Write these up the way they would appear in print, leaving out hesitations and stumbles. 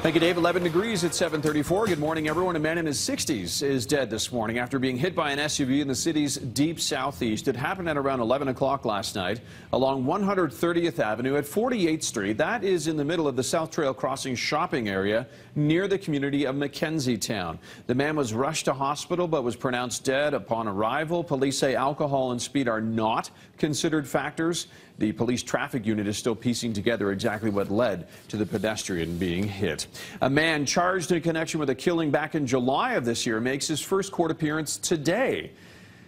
Thank you, Dave. 11 degrees at 7:34. Good morning, everyone. A man in his 60s is dead this morning after being hit by an SUV in the city's deep southeast. It happened at around 11 o'clock last night along 130th Avenue at 48th Street. That is in the middle of the South Trail Crossing shopping area near the community of Mackenzie Town. The man was rushed to hospital but was pronounced dead upon arrival. Police say alcohol and speed are not considered factors. The police traffic unit is still piecing together exactly what led to the pedestrian being hit. A man charged in connection with a killing back in July of this year makes his first court appearance today.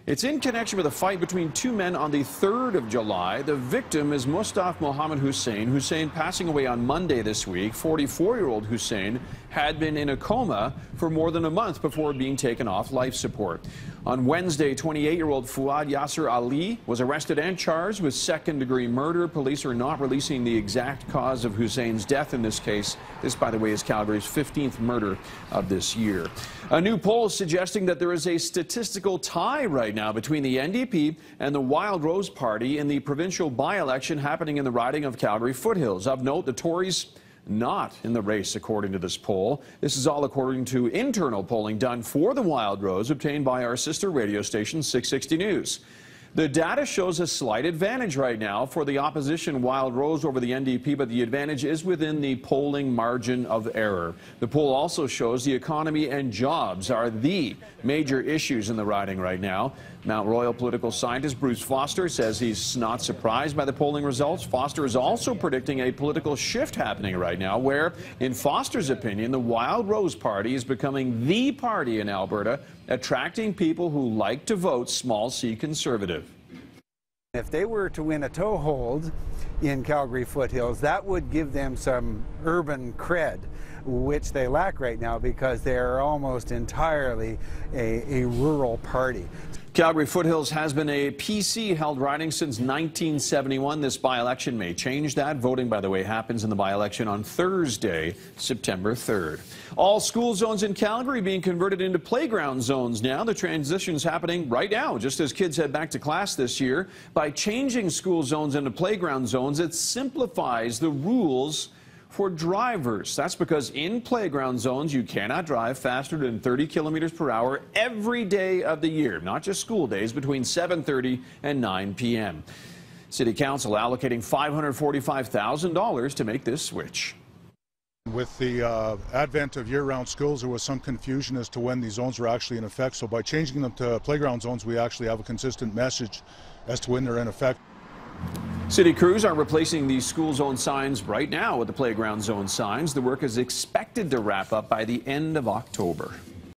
It's in connection with a fight between two men on the 3rd of July. The victim is Mustaf Mohammed Hussein. Hussein passing away on Monday this week. 44-year-old Hussein had been in a coma for more than a month before being taken off life support. On Wednesday, 28-year-old Fuad Yasser Ali was arrested and charged with second-degree murder. Police are not releasing the exact cause of Hussein's death in this case. This, by the way, is Calgary's 15th murder of this year. A new poll suggesting that there is a statistical tie right now between the NDP and the Wild Rose Party in the provincial by-election happening in the riding of Calgary Foothills. Of note, the Tories not in the race, according to this poll. This is all according to internal polling done for the Wild Rose, obtained by our sister radio station, 660 News. The data shows a slight advantage right now for the opposition Wild Rose over the NDP, but the advantage is within the polling margin of error. The poll also shows the economy and jobs are the major issues in the riding right now. Mount Royal political scientist Bruce Foster says he's not surprised by the polling results. Foster is also predicting a political shift happening right now where, in Foster's opinion, the Wild Rose Party is becoming the party in Alberta, attracting people who like to vote small c conservative. If they were to win a toehold in Calgary Foothills, that would give them some urban cred, which they lack right now because they're almost entirely a rural party. Calgary Foothills has been a PC-held riding since 1971. This by-election may change that. Voting, by the way, happens in the by-election on Thursday, September 3rd. All school zones in Calgary being converted into playground zones now. The transition's happening right now, just as kids head back to class this year. By changing school zones into playground zones, it simplifies the rules for drivers. That's because in playground zones, you cannot drive faster than 30 kilometers per hour every day of the year, not just school days, between 7:30 and 9 p.m. City Council allocating $545,000 to make this switch. With the advent of year-round schools, there was some confusion as to when these zones were actually in effect. So by changing them to playground zones, we actually have a consistent message as to when they're in effect. City crews are replacing these school zone signs right now with the playground zone signs. The work is expected to wrap up by the end of October.